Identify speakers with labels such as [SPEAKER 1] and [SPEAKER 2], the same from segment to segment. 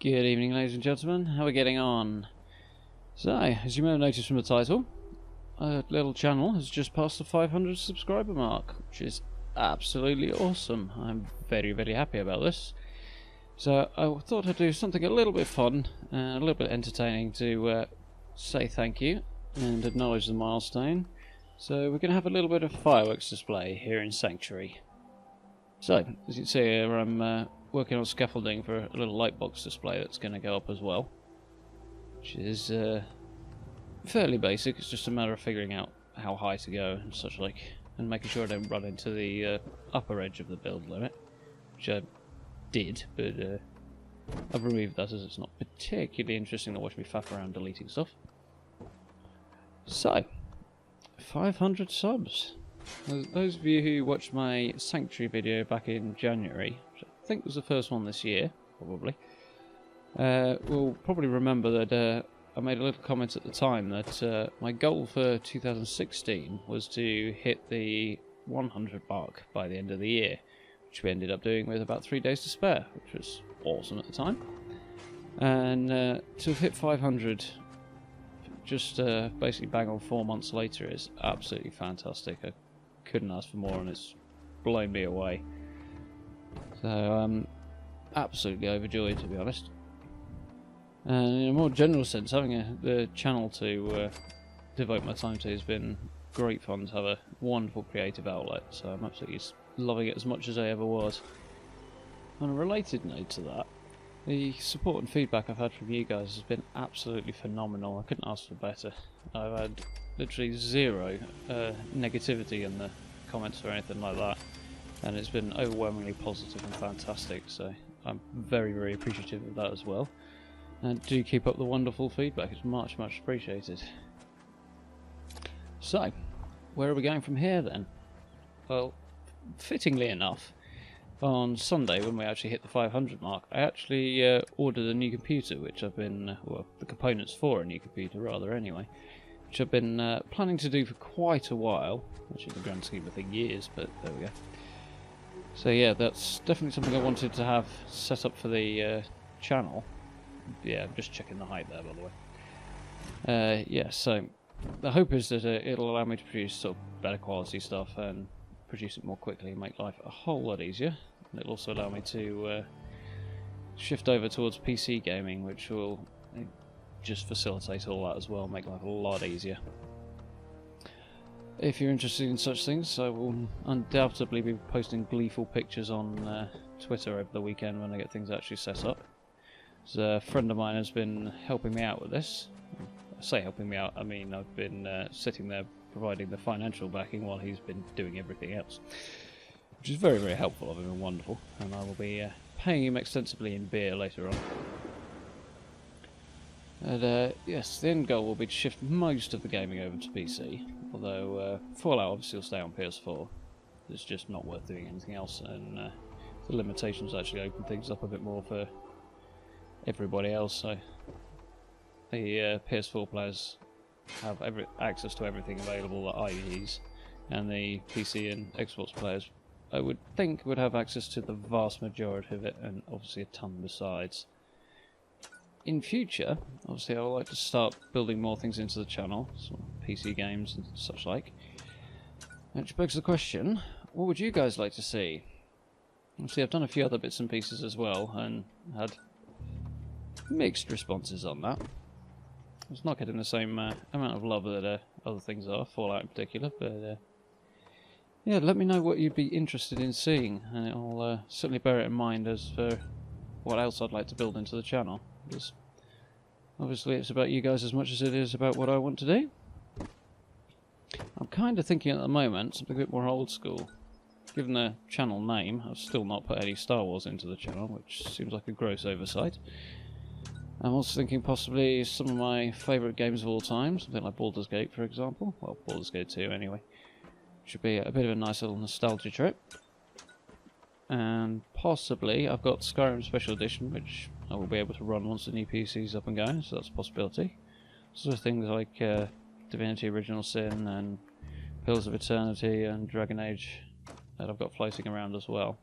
[SPEAKER 1] Good evening, ladies and gentlemen. How are we getting on? So, as you may have noticed from the title, our little channel has just passed the 500 subscriber mark, which is absolutely awesome. I'm very, very happy about this. So, I thought I'd do something a little bit fun, a little bit entertaining to say thank you and acknowledge the milestone. So, we're going to have a little bit of fireworks display here in Sanctuary. So, as you can see here, I'm working on scaffolding for a little lightbox display that's going to go up as well, which is fairly basic. It's just a matter of figuring out how high to go and such like, and making sure I don't run into the upper edge of the build limit, which I did, but I've removed that as it's not particularly interesting to watch me faff around deleting stuff. So, 500 subs. Those of you who watched my Sanctuary video back in January, which I think was the first one this year, probably, will probably remember that I made a little comment at the time that my goal for 2016 was to hit the 100 mark by the end of the year, which we ended up doing with about 3 days to spare, which was awesome at the time. And to have hit 500 just basically bang on 4 months later is absolutely fantastic. I couldn't ask for more, and it's blown me away. So I'm absolutely overjoyed, to be honest. And in a more general sense, having the channel to devote my time to has been great fun to have a wonderful creative outlet. So I'm absolutely loving it as much as I ever was. On a related note to that, the support and feedback I've had from you guys has been absolutely phenomenal. I couldn't ask for better. I've had literally zero negativity in the comments or anything like that, and it's been overwhelmingly positive and fantastic, so I'm very, very appreciative of that as well. And do keep up the wonderful feedback, it's much, much appreciated. So, where are we going from here then? Well, fittingly enough, on Sunday, when we actually hit the 500 mark, I actually ordered a new computer, which I've been, well, the components for a new computer rather anyway, which I've been planning to do for quite a while, actually in the grand scheme of things years, but there we go. So yeah, that's definitely something I wanted to have set up for the channel. Yeah, I'm just checking the height there, by the way. Yeah, so the hope is that it'll allow me to produce sort of better quality stuff and produce it more quickly and make life a whole lot easier. And it'll also allow me to shift over towards PC gaming, which will just facilitate all that as well, make life a lot easier. If you're interested in such things, I will undoubtedly be posting gleeful pictures on Twitter over the weekend when I get things actually set up. So a friend of mine has been helping me out with this. I say helping me out, I mean I've been sitting there providing the financial backing while he's been doing everything else, which is very, very helpful of him and wonderful, and I will be paying him extensively in beer later on. And yes, the end goal will be to shift most of the gaming over to PC, although Fallout obviously will stay on PS4. It's just not worth doing anything else, and the limitations actually open things up a bit more for everybody else, so the PS4 players have access to everything available that I use, and the PC and Xbox players, I would think, would have access to the vast majority of it, and obviously a ton besides. In future, obviously I would like to start building more things into the channel, some PC games and such like. Which begs the question, what would you guys like to see? Obviously I've done a few other bits and pieces as well, and had mixed responses on that. It's not getting the same amount of love that other things are, Fallout in particular, but yeah, let me know what you'd be interested in seeing, and I'll certainly bear it in mind as for what else I'd like to build into the channel, because obviously it's about you guys as much as it is about what I want to do. I'm kind of thinking at the moment something a bit more old school. Given the channel name, I've still not put any Star Wars into the channel, which seems like a gross oversight. I'm also thinking possibly some of my favourite games of all time, something like Baldur's Gate for example, well, Baldur's Gate 2 anyway. Should be a bit of a nice little nostalgia trip. And possibly I've got Skyrim Special Edition, which I will be able to run once the new PC's up and going, so that's a possibility. So things like Divinity Original Sin and Pillars of Eternity and Dragon Age that I've got floating around as well.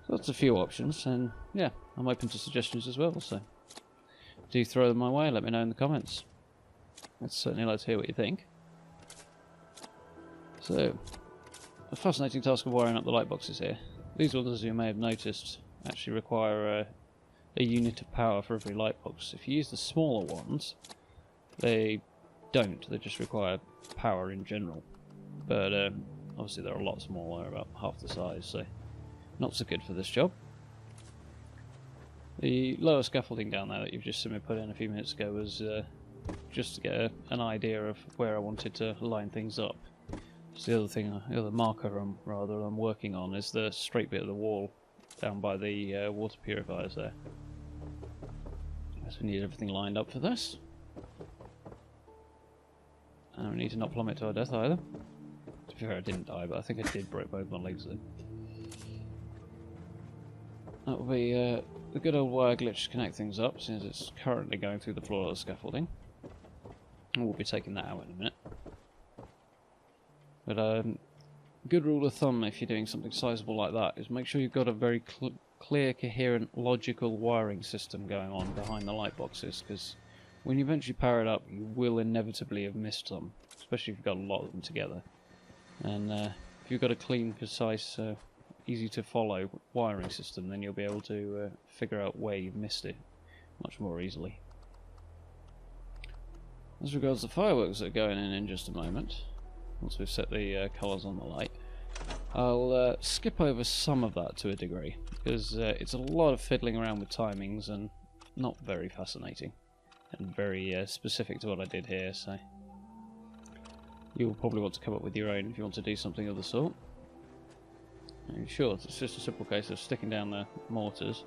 [SPEAKER 1] So that's a few options, and yeah, I'm open to suggestions as well, so do throw them my way, let me know in the comments. I'd certainly like to hear what you think. So, a fascinating task of wiring up the light boxes here. These ones, as you may have noticed, actually require a unit of power for every light box. If you use the smaller ones, they don't, they just require power in general. But obviously they're a lot smaller, about half the size, so not so good for this job. The lower scaffolding down there that you've just seen me put in a few minutes ago was just to get an idea of where I wanted to line things up. So the other thing, the other marker I'm working on is the straight bit of the wall down by the water purifiers there. So we need everything lined up for this. And we need to not plummet to our death either. To be fair, I didn't die, but I think I did break both my legs then. That will be the good old wire glitch to connect things up, since it's currently going through the floor of the scaffolding. And we'll be taking that out in a minute. But good rule of thumb if you're doing something sizable like that is make sure you've got a very clear, coherent, logical wiring system going on behind the light boxes, because when you eventually power it up you will inevitably have missed some, especially if you've got a lot of them together. And if you've got a clean, concise, easy to follow wiring system, then you'll be able to figure out where you've missed it much more easily. As regards the fireworks that are going in just a moment, once we've set the colours on the light, I'll skip over some of that to a degree, because it's a lot of fiddling around with timings and not very fascinating, and very specific to what I did here, so you'll probably want to come up with your own if you want to do something of the sort. And sure, it's just a simple case of sticking down the mortars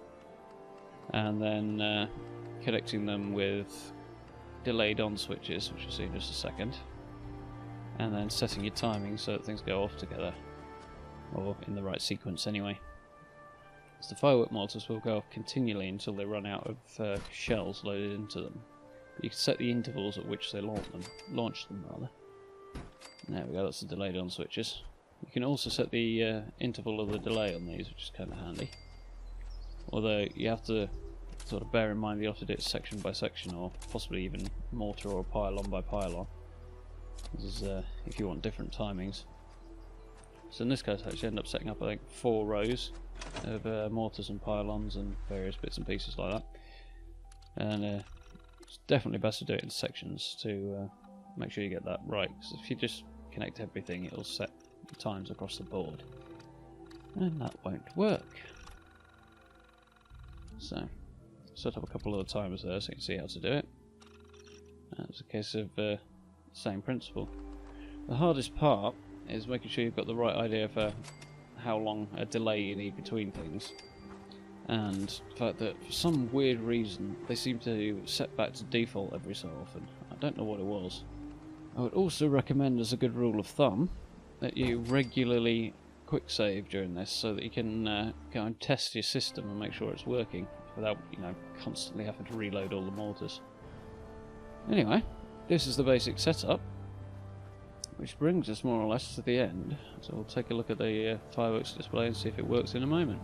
[SPEAKER 1] and then connecting them with delayed on switches, which you'll see in just a second, and then setting your timing so that things go off together, or in the right sequence anyway. So the firework mortars will go off continually until they run out of shells loaded into them. You can set the intervals at which they launch them rather. There we go, that's the delayed on switches. You can also set the interval of the delay on these, which is kind of handy. Although you have to sort of bear in mind you have to do it section by section, or possibly even mortar or pylon by pylon. This is if you want different timings. So in this case I actually end up setting up I think 4 rows of mortars and pylons and various bits and pieces like that. And it's definitely best to do it in sections to make sure you get that right, because if you just connect everything it'll set the times across the board, and that won't work. So set up a couple of the timers there so you can see how to do it. It's a case of same principle. The hardest part is making sure you've got the right idea for how long a delay you need between things, and the fact that for some weird reason they seem to set back to default every so often. I don't know what it was. I would also recommend, as a good rule of thumb, that you regularly quick save during this so that you can go and test your system and make sure it's working without, you know, constantly having to reload all the mortars. Anyway, this is the basic setup, which brings us more or less to the end. So we'll take a look at the fireworks display and see if it works in a moment.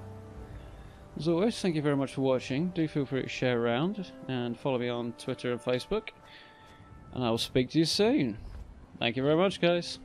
[SPEAKER 1] As always, thank you very much for watching. Do feel free to share around and follow me on Twitter and Facebook, and I will speak to you soon. Thank you very much, guys.